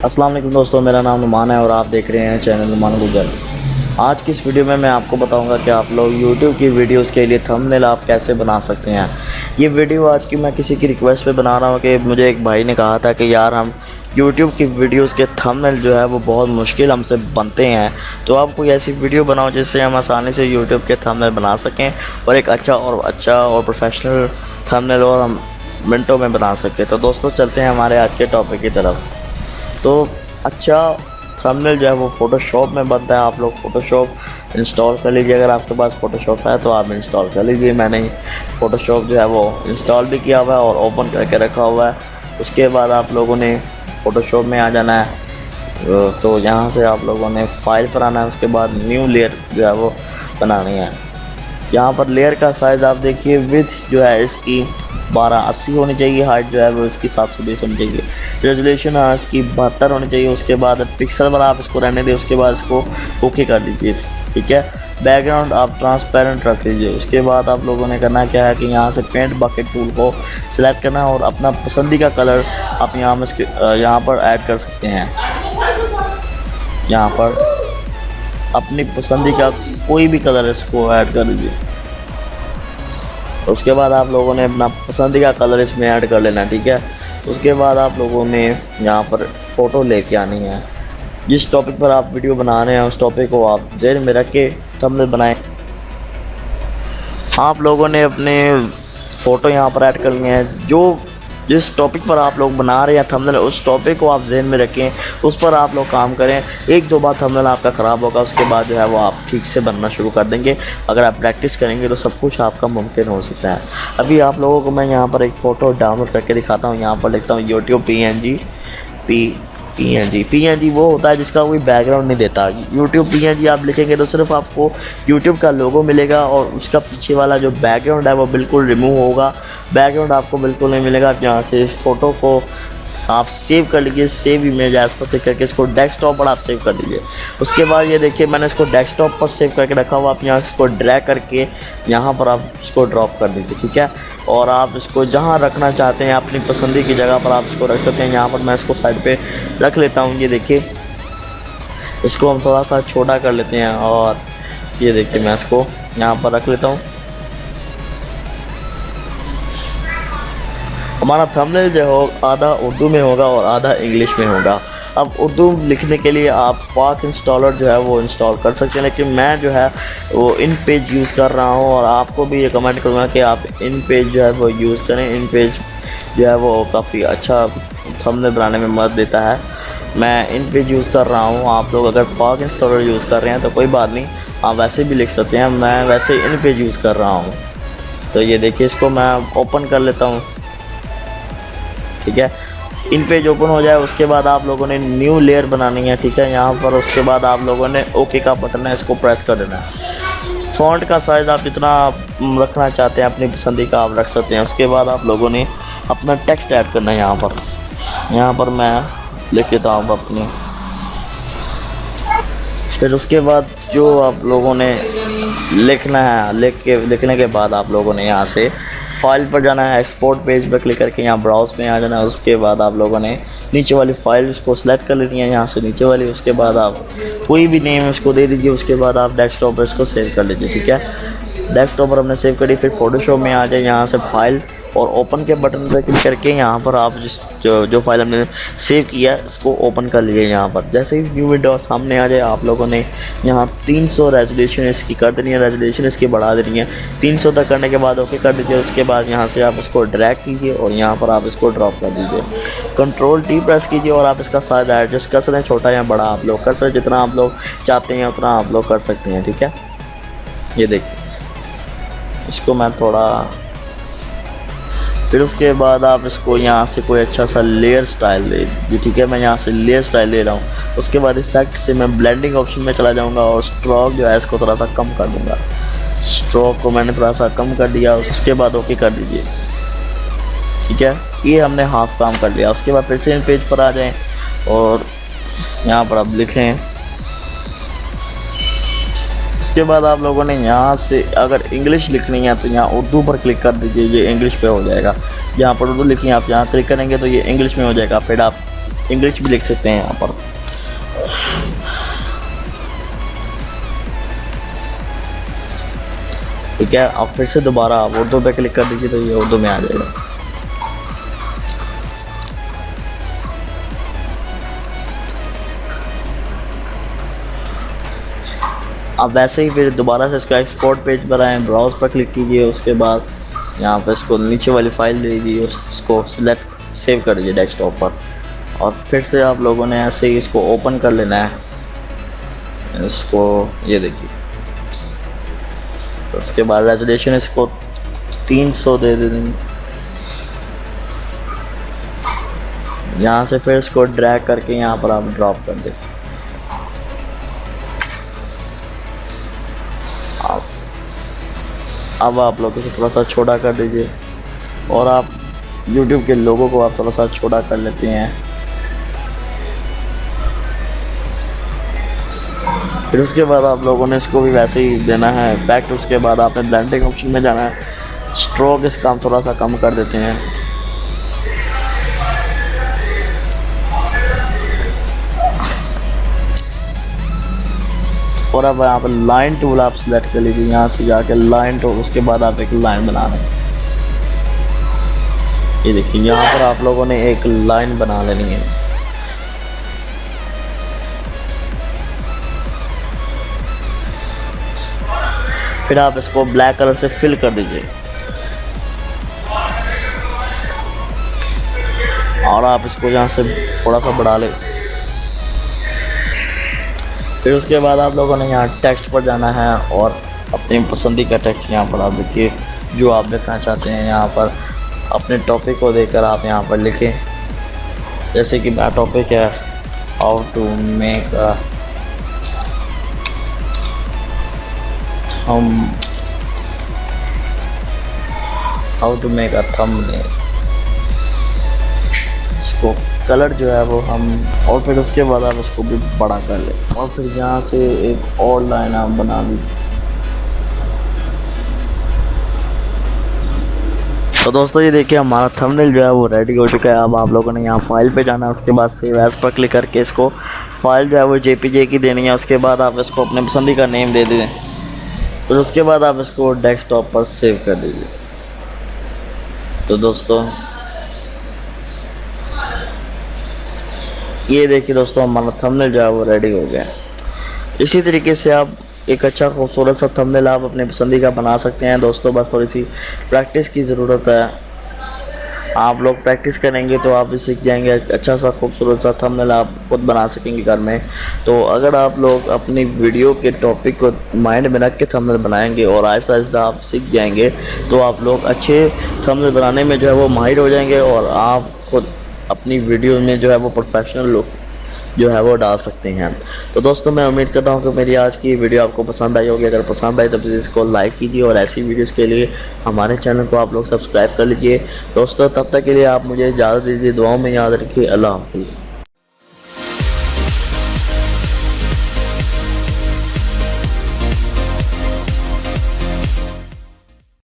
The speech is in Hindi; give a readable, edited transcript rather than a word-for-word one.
अस्सलाम वालेकुम दोस्तों, मेरा नाम नुमान है और आप देख रहे हैं चैनल नुमान गूगल। आज की इस वीडियो में मैं आपको बताऊंगा कि आप लोग YouTube की वीडियोस के लिए थंबनेल आप कैसे बना सकते हैं। ये वीडियो आज की मैं किसी की रिक्वेस्ट पे बना रहा हूँ कि मुझे एक भाई ने कहा था कि यार हम YouTube की वीडियोस के थंबनेल जो है वो बहुत मुश्किल हमसे बनते हैं, तो आप कोई ऐसी वीडियो बनाओ जिससे हम आसानी से YouTube के थंबनेल बना सकें और एक अच्छा और प्रोफेशनल थंबनेल और हम मिनटों में बना सकें। तो दोस्तों चलते हैं हमारे आज के टॉपिक की तरफ। तो अच्छा थंबनेल जो है वो फ़ोटोशॉप में बनता है। आप लोग फ़ोटोशॉप इंस्टॉल कर लीजिए। अगर आपके पास फ़ोटोशॉप है तो आप इंस्टॉल कर लीजिए। मैंने फ़ोटोशॉप जो है वो इंस्टॉल भी किया हुआ है और ओपन करके रखा हुआ है। उसके बाद आप लोगों ने फ़ोटोशॉप में आ जाना है। तो यहाँ से आप लोगों ने फाइल पर आना है। उसके बाद न्यू लेयर जो है वो बनानी है। यहाँ पर लेयर का साइज़ आप देखिए, विड्थ जो है इसकी 1280 होनी चाहिए, हाइट जो है वो इसकी 720 होनी चाहिए, रेजोल्यूशन इसकी 72 होनी चाहिए। उसके बाद पिक्सल पर आप इसको रहने दें। उसके बाद इसको ओके कर दीजिए, ठीक है। बैकग्राउंड आप ट्रांसपेरेंट रख लीजिए। उसके बाद आप लोगों ने करना क्या है कि यहाँ से पेंट बकेट टूल को सिलेक्ट करना है और अपना पसंदीदा कलर आप यहाँ पर ऐड कर सकते हैं। यहाँ पर अपनी पसंदीदा कोई भी कलर इसको ऐड कर दीजिए। उसके बाद आप लोगों ने अपना पसंदीदा कलर इसमें ऐड कर लेना, ठीक है। उसके बाद आप लोगों ने यहाँ पर फ़ोटो लेके आनी है। जिस टॉपिक पर आप वीडियो बना रहे हैं उस टॉपिक को आप ज़हन में रख के थंबनेल बनाएं। आप लोगों ने अपने फ़ोटो यहाँ पर ऐड करनी है। जिस टॉपिक पर आप लोग बना रहे हैं थंबनेल, उस टॉपिक को आप ज़हन में रखें, उस पर आप लोग काम करें। एक दो बार थंबनेल आपका ख़राब होगा, उसके बाद जो है वो आप ठीक से बनना शुरू कर देंगे। अगर आप प्रैक्टिस करेंगे तो सब कुछ आपका मुमकिन हो सकता है। अभी आप लोगों को मैं यहाँ पर एक फ़ोटो डाउनलोड करके दिखाता हूँ। यहाँ पर लिखता हूँ YouTube PNG वो होता है जिसका कोई बैकग्राउंड नहीं देता। YouTube PNG आप लिखेंगे तो सिर्फ आपको YouTube का लोगो मिलेगा और उसका पीछे वाला जो बैकग्राउंड है वो बिल्कुल रिमूव होगा। बैकग्राउंड आपको बिल्कुल नहीं मिलेगा। आप यहाँ से इस फ़ोटो को आप सेव कर लीजिए। सेव इमेज एज पर क्लिक करके इसको डेस्कटॉप पर आप सेव कर लीजिए। उसके बाद ये देखिए मैंने इसको डेस्कटॉप पर सेव करके रखा हुआ। आप यहाँ इसको ड्रैग करके यहाँ पर आप इसको ड्रॉप कर दीजिए, ठीक है। और आप इसको जहाँ रखना चाहते हैं अपनी पसंदी की जगह पर आप इसको रख सकते हैं। यहाँ पर मैं इसको साइड पे रख लेता हूँ। ये देखिए इसको हम थोड़ा सा छोटा कर लेते हैं और ये देखिए मैं इसको यहाँ पर रख लेता हूँ। हमारा थंबनेल जो हो आधा उर्दू में होगा और आधा इंग्लिश में होगा। अब उर्दू लिखने के लिए आप पाक इंस्टॉलर जो है वो इंस्टॉल कर सकते हैं, लेकिन मैं जो है वो इन पेज यूज़ कर रहा हूँ और आपको भी रिकमेंड करूँगा कि आप इन पेज जो है वो यूज़ करें। इन पेज जो है वो काफ़ी अच्छा थंबनेल बनाने में मदद देता है। मैं इन पेज यूज़ कर रहा हूँ। आप लोग अगर पाक इंस्टॉलर यूज़ कर रहे हैं तो कोई बात नहीं, आप वैसे भी लिख सकते हैं। मैं वैसे इन पेज यूज़ कर रहा हूँ। तो ये देखिए इसको मैं ओपन कर लेता हूँ, ठीक है। इन पेज ओपन हो जाए उसके बाद आप लोगों ने न्यू लेयर बनानी है, ठीक है। यहाँ पर उसके बाद आप लोगों ने ओके का बटन है, इसको प्रेस कर देना है। फ़ॉन्ट का साइज़ आप जितना रखना चाहते हैं अपनी पसंदी का आप रख सकते हैं। उसके बाद आप लोगों ने अपना टेक्स्ट ऐड करना है। यहाँ पर मैं लिख देता हूँ अपनी। फिर उसके बाद जो आप लोगों ने लिखना है, लिखने के बाद आप लोगों ने यहाँ से फाइल पर जाना है। एक्सपोर्ट पेज पर क्लिक करके यहाँ ब्राउज़ में आ जाना है। उसके बाद आप लोगों ने नीचे वाली फाइल उसको सेलेक्ट कर लेनी है, यहाँ से नीचे वाली। उसके बाद आप कोई भी नेम उसको दे दीजिए। उसके बाद आप डेस्कटॉप पर इसको सेव कर लीजिए, ठीक है। डेस्कटॉप पर हमने सेव करी। फिर फ़ोटोशॉप में आ जाए, यहाँ से फाइल और ओपन के बटन पर क्लिक करके यहाँ पर आप जो फाइल हमने सेव किया है इसको ओपन कर लीजिए। यहाँ पर जैसे ही न्यू विंडो सामने आ जाए आप लोगों ने यहाँ 300 रेजोल्यूशन इसकी कर देनी है, रेजोल्यूशन इसकी बढ़ा देनी है। 300 तक करने के बाद ओके कर दीजिए। उसके बाद यहाँ से आप इसको ड्रैग कीजिए और यहाँ पर आप इसको ड्रॉप कर दीजिए। Ctrl+T प्रेस कीजिए और आप इसका साइज एडजस्ट कर सकते हैं, छोटा या बड़ा आप लोग कर सकते हैं। जितना आप लोग चाहते हैं उतना आप लोग कर सकते हैं, ठीक है। ये देखिए इसको मैं थोड़ा, फिर उसके बाद आप इसको यहाँ से कोई अच्छा सा लेयर स्टाइल ले लीजिए, ठीक है। मैं यहाँ से लेयर स्टाइल ले रहा हूँ। उसके बाद इफेक्ट से मैं ब्लेंडिंग ऑप्शन में चला जाऊँगा और स्ट्रोक जो है इसको थोड़ा सा कम कर दूँगा। स्ट्रोक को मैंने थोड़ा सा कम कर दिया। उसके बाद ओके कर दीजिए, ठीक है। ये हमने हाफ काम कर लिया। उसके बाद फिर से इन पेज पर आ जाएं और यहाँ पर आप लिखें उसके बाद आप लोगों ने यहाँ से अगर इंग्लिश लिखनी है तो यहाँ उर्दू पर क्लिक कर दीजिए, ये इंग्लिश पे हो जाएगा। यहाँ पर उर्दू लिखनी है, आप यहाँ क्लिक करेंगे तो ये इंग्लिश में हो जाएगा। फिर आप इंग्लिश भी लिख सकते हैं यहाँ पर। ठीक है, अब फिर से दोबारा आप उर्दू पे क्लिक कर दीजिए तो ये उर्दू में आ जाएगा। अब वैसे ही फिर दोबारा से इसका एक्सपोर्ट पेज पर आएँ, ब्राउज़ पर क्लिक कीजिए। उसके बाद यहाँ पर इसको नीचे वाली फाइल दे दीजिए, उसको सिलेक्ट सेव कर दीजिए डेस्कटॉप पर। और फिर से आप लोगों ने ऐसे ही इसको ओपन कर लेना है। इसको ये देखिए, तो उसके बाद रेजोल्यूशन इसको 300 दे देंगे। यहाँ से फिर इसको ड्रैग करके यहाँ पर आप ड्रॉप कर दें। अब आप लोग इसे थोड़ा सा छोटा कर दीजिए और आप YouTube के लोगों को आप थोड़ा सा छोटा कर लेते हैं। फिर उसके बाद आप लोगों ने इसको भी वैसे ही देना है इफेक्ट। उसके बाद आपने ब्लेंडिंग ऑप्शन में जाना है, स्ट्रोक इसका हम थोड़ा सा कम कर देते हैं। और अब यहाँ पर लाइन टूल आप सिलेक्ट कर लीजिए, यहाँ से जाके लाइन टूल, उसके बाद आप एक लाइन बना रहे हैं। ये देखिए, यहाँ पर आप लोगों ने एक लाइन बना लेनी है। फिर आप इसको ब्लैक कलर से फिल कर दीजिए और आप इसको यहाँ से थोड़ा सा बढ़ा लें। फिर उसके बाद आप लोगों ने यहाँ टेक्स्ट पर जाना है और अपनी पसंदीदा टेक्स्ट यहाँ पर आप लिखिए जो आप लिखना चाहते हैं। यहाँ पर अपने टॉपिक को देकर आप यहाँ पर लिखें। जैसे कि मेरा टॉपिक है how to make a thumbnail. इसको कलर जो है वो हम, और फिर उसके बाद आप इसको भी बड़ा कर लें और फिर यहाँ से एक और लाइन आप बना लीजिए। तो दोस्तों ये देखिए, हमारा थंबनेल जो है वो रेडी हो चुका है। अब आप लोगों ने यहाँ फाइल पे जाना है, उसके बाद सेव एज पर क्लिक करके इसको फाइल जो है वो JPG की देनी है। उसके बाद आप इसको अपने पसंदी का नेम दे दें। फिर उसके बाद आप इसको डेस्कटॉप पर सेव कर दीजिए। तो दोस्तों ये देखिए दोस्तों, हमारा थंबनेल जो है वो रेडी हो गया है। इसी तरीके से आप एक अच्छा खूबसूरत सा थंबनेल आप अपने पसंदी का बना सकते हैं। दोस्तों बस थोड़ी सी प्रैक्टिस की ज़रूरत है। आप लोग प्रैक्टिस करेंगे तो आप भी सीख जाएंगे। अच्छा सा खूबसूरत सा थंबनेल आप खुद बना सकेंगे घर में। तो अगर आप लोग अपनी वीडियो के टॉपिक को माइंड में रख के थंबनेल बनाएंगे और आहिस्ता आहिस्ता आप सीख जाएंगे तो आप लोग अच्छे थंबनेल बनाने में जो है वो माहिर हो जाएंगे और आप खुद अपनी वीडियो में जो है वो प्रोफेशनल लुक जो है वो डाल सकते हैं। तो दोस्तों मैं उम्मीद करता हूँ कि मेरी आज की वीडियो आपको पसंद आई होगी। अगर पसंद आई तो प्लीज़ इसको लाइक कीजिए और ऐसी वीडियोस के लिए हमारे चैनल को आप लोग सब्सक्राइब कर लीजिए। दोस्तों तब तक के लिए आप मुझे इजाज़त दीजिए। दुआओं में याद रखिए। अल्लाह हाफ़िज़।